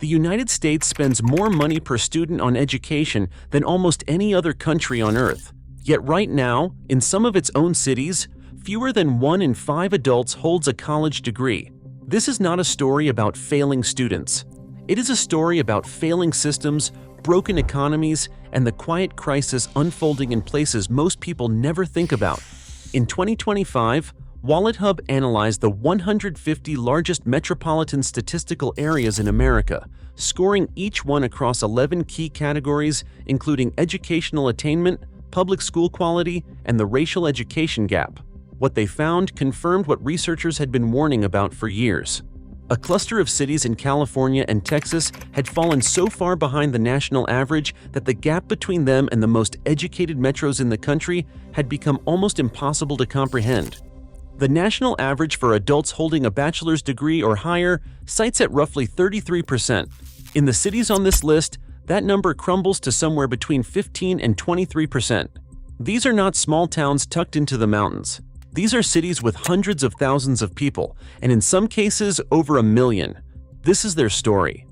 The United States spends more money per student on education than almost any other country on Earth. Yet right now, in some of its own cities, fewer than 1 in 5 adults holds a college degree. This is not a story about failing students. It is a story about failing systems, broken economies, and the quiet crisis unfolding in places most people never think about. In 2025, WalletHub analyzed the 150 largest metropolitan statistical areas in America, scoring each one across 11 key categories, including educational attainment, public school quality, and the racial education gap. What they found confirmed what researchers had been warning about for years. A cluster of cities in California and Texas had fallen so far behind the national average that the gap between them and the most educated metros in the country had become almost impossible to comprehend. The national average for adults holding a bachelor's degree or higher cites at roughly 33%. In the cities on this list, that number crumbles to somewhere between 15 and 23%. These are not small towns tucked into the mountains. These are cities with hundreds of thousands of people, and in some cases, over 1 million. This is their story.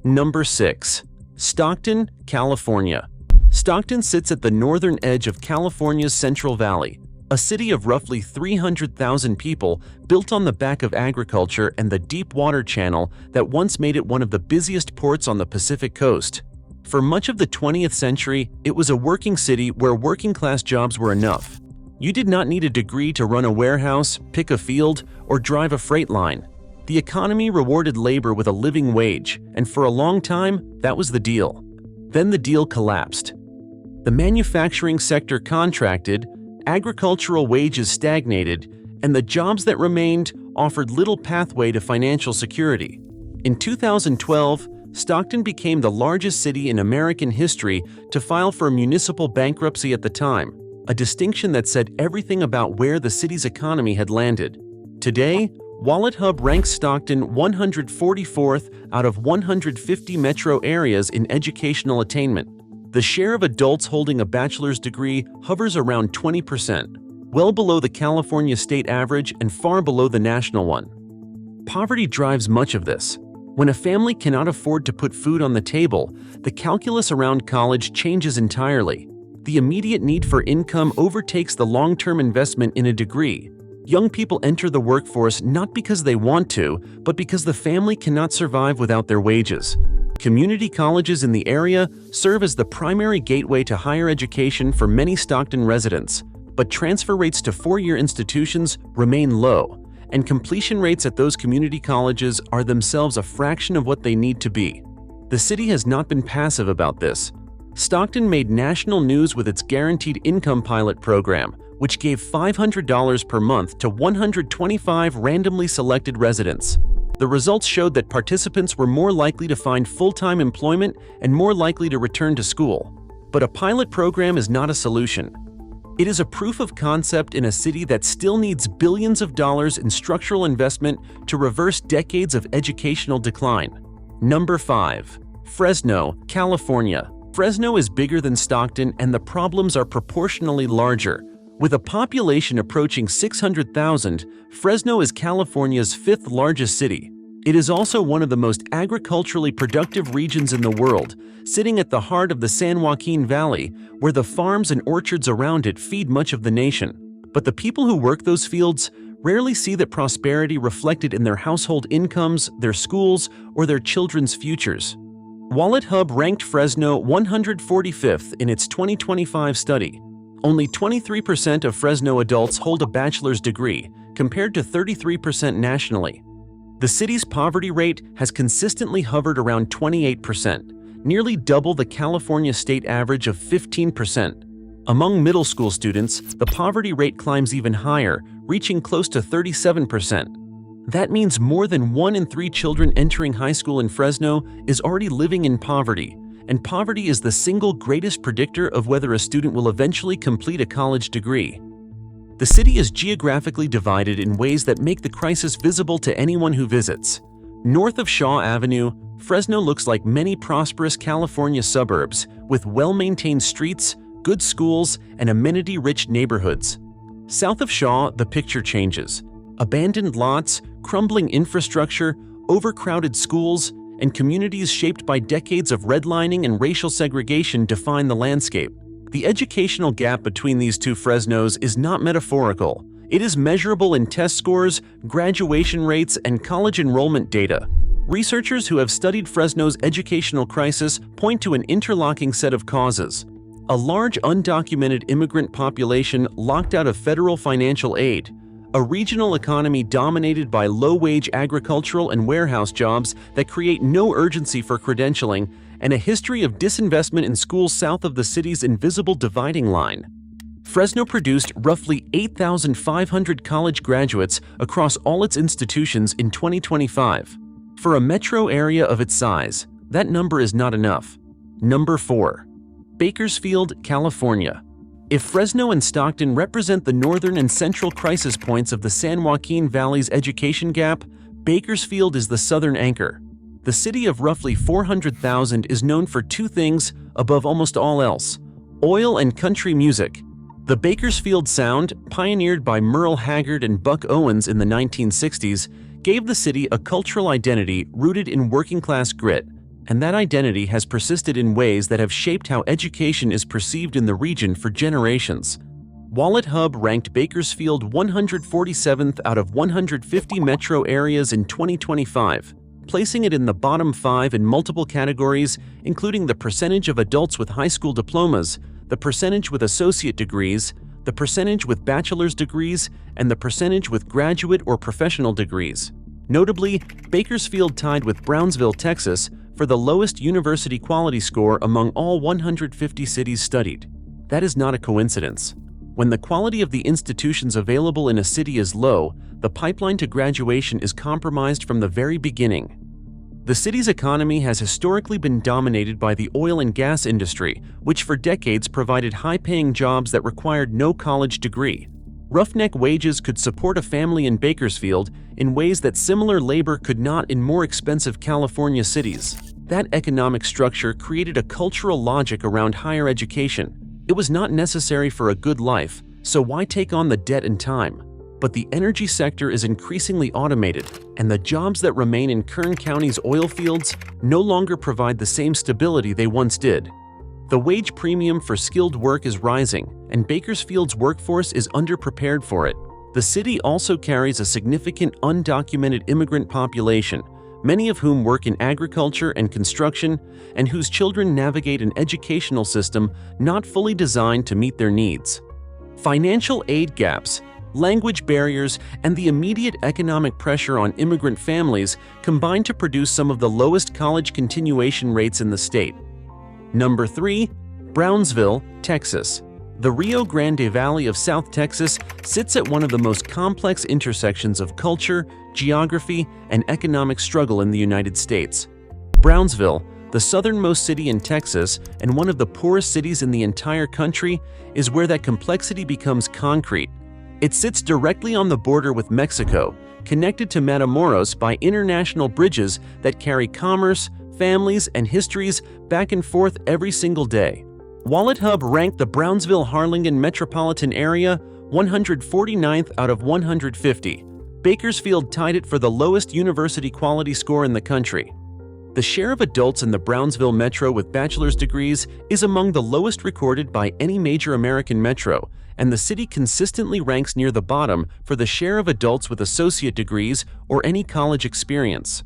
Number 6. Stockton, California. Stockton sits at the northern edge of California's Central Valley, a city of roughly 300,000 people built on the back of agriculture and the deep water channel that once made it one of the busiest ports on the Pacific coast. For much of the 20th century, it was a working city where working-class jobs were enough. You did not need a degree to run a warehouse, pick a field, or drive a freight line. The economy rewarded labor with a living wage, and for a long time, that was the deal. Then the deal collapsed. The manufacturing sector contracted, agricultural wages stagnated, and the jobs that remained offered little pathway to financial security. In 2012, Stockton became the largest city in American history to file for municipal bankruptcy at the time, a distinction that said everything about where the city's economy had landed. Today, WalletHub ranks Stockton 144th out of 150 metro areas in educational attainment. The share of adults holding a bachelor's degree hovers around 20%, well below the California state average and far below the national one. Poverty drives much of this. When a family cannot afford to put food on the table, the calculus around college changes entirely. The immediate need for income overtakes the long-term investment in a degree. Young people enter the workforce not because they want to, but because the family cannot survive without their wages. Community colleges in the area serve as the primary gateway to higher education for many Stockton residents, but transfer rates to four-year institutions remain low, and completion rates at those community colleges are themselves a fraction of what they need to be. The city has not been passive about this. Stockton made national news with its Guaranteed Income Pilot program, which gave $500 per month to 125 randomly selected residents. The results showed that participants were more likely to find full-time employment and more likely to return to school. But a pilot program is not a solution. It is a proof of concept in a city that still needs billions of dollars in structural investment to reverse decades of educational decline. Number 5. Fresno, California. Fresno is bigger than Stockton and the problems are proportionally larger. With a population approaching 600,000, Fresno is California's 5th largest city. It is also one of the most agriculturally productive regions in the world, sitting at the heart of the San Joaquin Valley, where the farms and orchards around it feed much of the nation. But the people who work those fields rarely see that prosperity reflected in their household incomes, their schools, or their children's futures. WalletHub ranked Fresno 145th in its 2025 study. Only 23% of Fresno adults hold a bachelor's degree, compared to 33% nationally. The city's poverty rate has consistently hovered around 28%, nearly double the California state average of 15%. Among middle school students, the poverty rate climbs even higher, reaching close to 37%. That means more than 1 in 3 children entering high school in Fresno is already living in poverty, and poverty is the single greatest predictor of whether a student will eventually complete a college degree. The city is geographically divided in ways that make the crisis visible to anyone who visits. North of Shaw Avenue, Fresno looks like many prosperous California suburbs with well-maintained streets, good schools, and amenity-rich neighborhoods. South of Shaw, the picture changes. Abandoned lots, crumbling infrastructure, overcrowded schools, and communities shaped by decades of redlining and racial segregation define the landscape. The educational gap between these two Fresnos is not metaphorical. It is measurable in test scores, graduation rates, and college enrollment data. Researchers who have studied Fresno's educational crisis point to an interlocking set of causes: a large undocumented immigrant population locked out of federal financial aid, a regional economy dominated by low-wage agricultural and warehouse jobs that create no urgency for credentialing, and a history of disinvestment in schools south of the city's invisible dividing line. Fresno produced roughly 8,500 college graduates across all its institutions in 2025. For a metro area of its size, that number is not enough. Number 4. Bakersfield, California. If Fresno and Stockton represent the northern and central crisis points of the San Joaquin Valley's education gap, Bakersfield is the southern anchor. The city of roughly 400,000 is known for two things above almost all else: oil and country music. The Bakersfield sound, pioneered by Merle Haggard and Buck Owens in the 1960s, gave the city a cultural identity rooted in working-class grit, and that identity has persisted in ways that have shaped how education is perceived in the region for generations. WalletHub ranked Bakersfield 147th out of 150 metro areas in 2025, placing it in the bottom 5 in multiple categories, including the percentage of adults with high school diplomas, the percentage with associate degrees, the percentage with bachelor's degrees, and the percentage with graduate or professional degrees. Notably, Bakersfield tied with Brownsville, Texas, for the lowest university quality score among all 150 cities studied. That is not a coincidence. When the quality of the institutions available in a city is low, the pipeline to graduation is compromised from the very beginning. The city's economy has historically been dominated by the oil and gas industry, which for decades provided high-paying jobs that required no college degree. Roughneck wages could support a family in Bakersfield in ways that similar labor could not in more expensive California cities. That economic structure created a cultural logic around higher education. It was not necessary for a good life, so why take on the debt and time? But the energy sector is increasingly automated, and the jobs that remain in Kern County's oil fields no longer provide the same stability they once did. The wage premium for skilled work is rising, and Bakersfield's workforce is underprepared for it. The city also carries a significant undocumented immigrant population, many of whom work in agriculture and construction, and whose children navigate an educational system not fully designed to meet their needs. Financial aid gaps, language barriers, and the immediate economic pressure on immigrant families combine to produce some of the lowest college continuation rates in the state. Number 3. Brownsville, Texas. The Rio Grande Valley of South Texas sits at one of the most complex intersections of culture, geography, and economic struggle in the United States. Brownsville, the southernmost city in Texas and one of the poorest cities in the entire country, is where that complexity becomes concrete. It sits directly on the border with Mexico, connected to Matamoros by international bridges that carry commerce, families, and histories back and forth every single day. WalletHub ranked the Brownsville-Harlingen metropolitan area 149th out of 150. Bakersfield tied it for the lowest university quality score in the country. The share of adults in the Brownsville metro with bachelor's degrees is among the lowest recorded by any major American metro, and the city consistently ranks near the bottom for the share of adults with associate degrees or any college experience.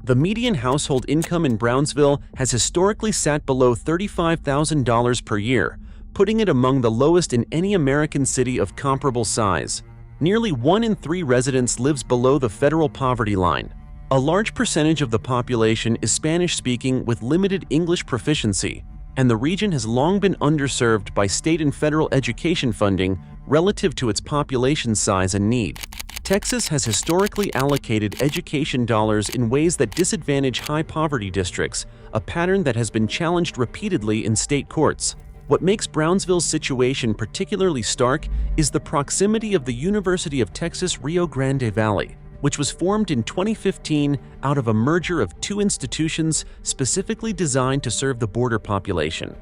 The median household income in Brownsville has historically sat below $35,000 per year, putting it among the lowest in any American city of comparable size. Nearly 1 in 3 residents lives below the federal poverty line. A large percentage of the population is Spanish-speaking with limited English proficiency, and the region has long been underserved by state and federal education funding relative to its population size and need. Texas has historically allocated education dollars in ways that disadvantage high-poverty districts, a pattern that has been challenged repeatedly in state courts. What makes Brownsville's situation particularly stark is the proximity of the University of Texas Rio Grande Valley, which was formed in 2015 out of a merger of 2 institutions specifically designed to serve the border population.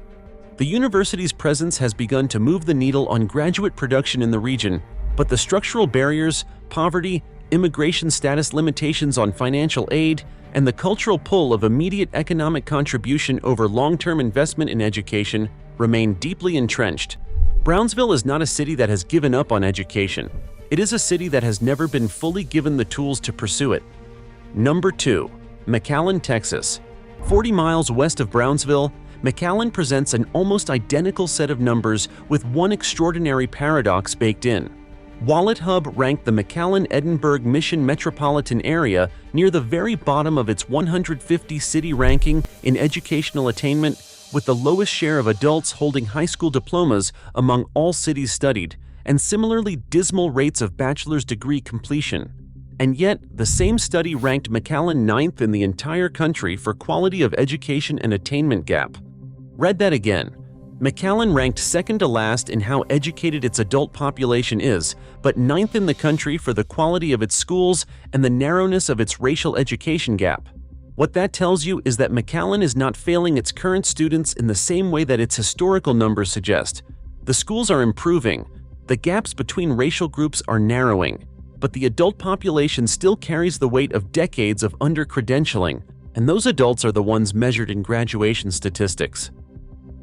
The university's presence has begun to move the needle on graduate production in the region, but the structural barriers, poverty, immigration status limitations on financial aid, and the cultural pull of immediate economic contribution over long-term investment in education remain deeply entrenched. Brownsville is not a city that has given up on education. It is a city that has never been fully given the tools to pursue it. Number 2. McAllen, Texas. 40 miles west of Brownsville, McAllen presents an almost identical set of numbers with one extraordinary paradox baked in. WalletHub ranked the McAllen-Edinburgh Mission metropolitan area near the very bottom of its 150 city ranking in educational attainment, with the lowest share of adults holding high school diplomas among all cities studied, and similarly dismal rates of bachelor's degree completion. And yet, the same study ranked McAllen 9th in the entire country for quality of education and attainment gap. Read that again. McAllen ranked second to last in how educated its adult population is, but 9th in the country for the quality of its schools and the narrowness of its racial education gap. What that tells you is that McAllen is not failing its current students in the same way that its historical numbers suggest. The schools are improving, the gaps between racial groups are narrowing, but the adult population still carries the weight of decades of under-credentialing, and those adults are the ones measured in graduation statistics.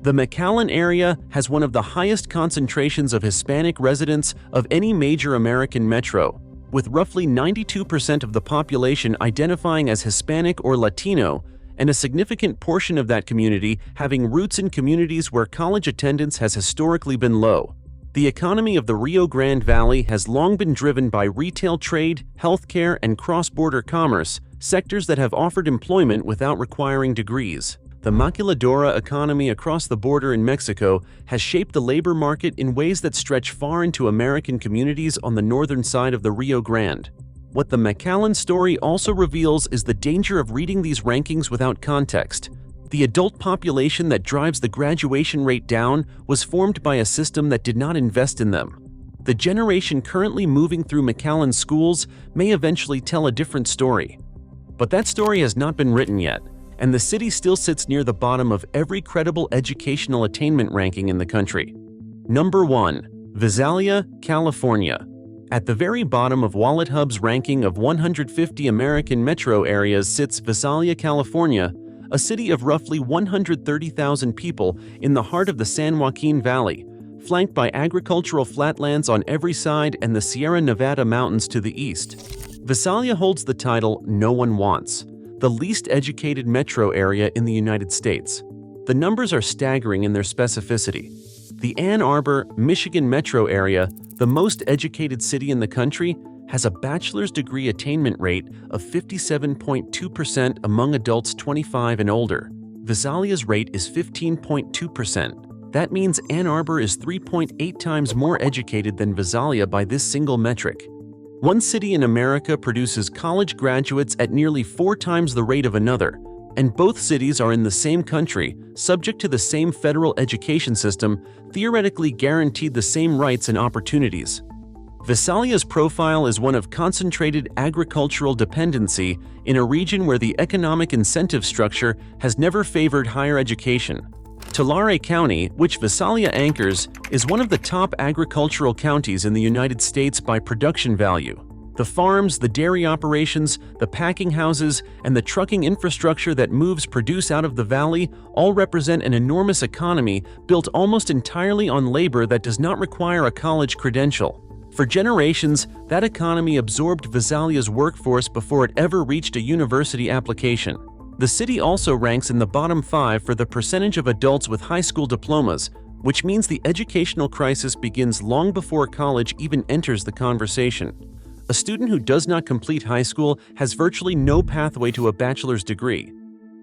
The McAllen area has one of the highest concentrations of Hispanic residents of any major American metro, with roughly 92% of the population identifying as Hispanic or Latino, and a significant portion of that community having roots in communities where college attendance has historically been low. The economy of the Rio Grande Valley has long been driven by retail trade, healthcare, and cross-border commerce, sectors that have offered employment without requiring degrees. The maquiladora economy across the border in Mexico has shaped the labor market in ways that stretch far into American communities on the northern side of the Rio Grande. What the McAllen story also reveals is the danger of reading these rankings without context. The adult population that drives the graduation rate down was formed by a system that did not invest in them. The generation currently moving through McAllen schools may eventually tell a different story. But that story has not been written yet, and the city still sits near the bottom of every credible educational attainment ranking in the country. Number 1. Visalia, California. At the very bottom of WalletHub's ranking of 150 American metro areas sits Visalia, California, a city of roughly 130,000 people in the heart of the San Joaquin Valley, flanked by agricultural flatlands on every side and the Sierra Nevada mountains to the east. Visalia holds the title "No One Wants," the least educated metro area in the United States. The numbers are staggering in their specificity. The Ann Arbor, Michigan metro area, the most educated city in the country, has a bachelor's degree attainment rate of 57.2% among adults 25 and older. Visalia's rate is 15.2%. That means Ann Arbor is 3.8 times more educated than Visalia by this single metric. One city in America produces college graduates at nearly 4 times the rate of another, and both cities are in the same country, subject to the same federal education system, theoretically guaranteed the same rights and opportunities. Visalia's profile is one of concentrated agricultural dependency in a region where the economic incentive structure has never favored higher education. Tulare County, which Visalia anchors, is one of the top agricultural counties in the United States by production value. The farms, the dairy operations, the packing houses, and the trucking infrastructure that moves produce out of the valley all represent an enormous economy built almost entirely on labor that does not require a college credential. For generations, that economy absorbed Visalia's workforce before it ever reached a university application. The city also ranks in the bottom 5 for the percentage of adults with high school diplomas, which means the educational crisis begins long before college even enters the conversation. A student who does not complete high school has virtually no pathway to a bachelor's degree.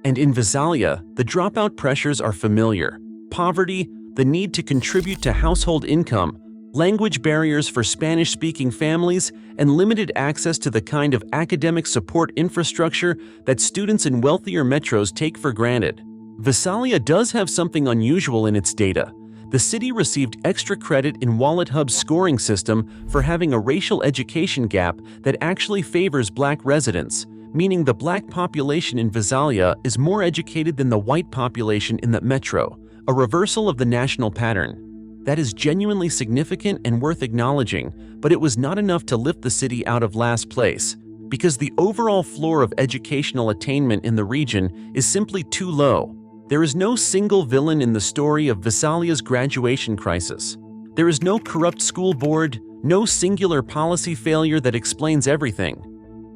And in Visalia, the dropout pressures are familiar. Poverty, the need to contribute to household income, language barriers for Spanish-speaking families, and limited access to the kind of academic support infrastructure that students in wealthier metros take for granted. Visalia does have something unusual in its data. The city received extra credit in WalletHub's scoring system for having a racial education gap that actually favors Black residents, meaning the Black population in Visalia is more educated than the white population in the metro, a reversal of the national pattern. That is genuinely significant and worth acknowledging, but it was not enough to lift the city out of last place, because the overall floor of educational attainment in the region is simply too low. There is no single villain in the story of Visalia's graduation crisis. There is no corrupt school board, no singular policy failure that explains everything.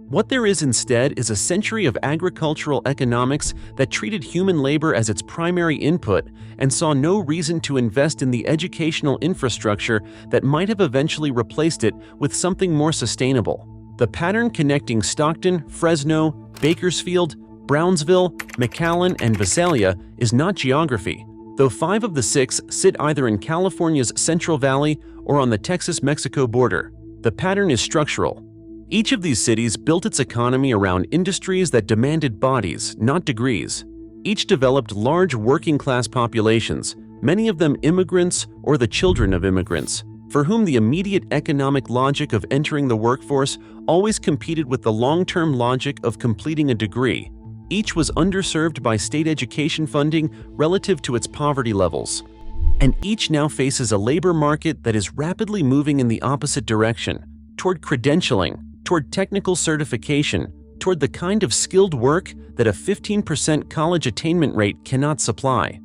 What there is instead is a century of agricultural economics that treated human labor as its primary input and saw no reason to invest in the educational infrastructure that might have eventually replaced it with something more sustainable. The pattern connecting Stockton, Fresno, Bakersfield, Brownsville, McAllen, and Visalia is not geography, though 5 of the 6 sit either in California's Central Valley or on the Texas-Mexico border. The pattern is structural. Each of these cities built its economy around industries that demanded bodies, not degrees. Each developed large working-class populations, many of them immigrants or the children of immigrants, for whom the immediate economic logic of entering the workforce always competed with the long-term logic of completing a degree. Each was underserved by state education funding relative to its poverty levels. And each now faces a labor market that is rapidly moving in the opposite direction, toward credentialing, toward technical certification, toward the kind of skilled work that a 15% college attainment rate cannot supply.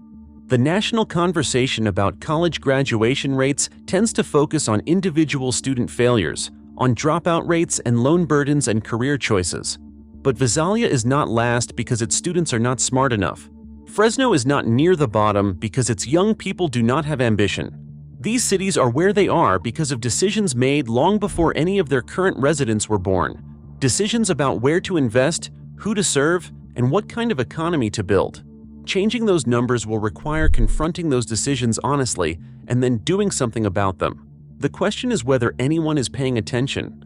The national conversation about college graduation rates tends to focus on individual student failures, on dropout rates and loan burdens and career choices. But Visalia is not last because its students are not smart enough. Fresno is not near the bottom because its young people do not have ambition. These cities are where they are because of decisions made long before any of their current residents were born. Decisions about where to invest, who to serve, and what kind of economy to build. Changing those numbers will require confronting those decisions honestly and then doing something about them. The question is whether anyone is paying attention.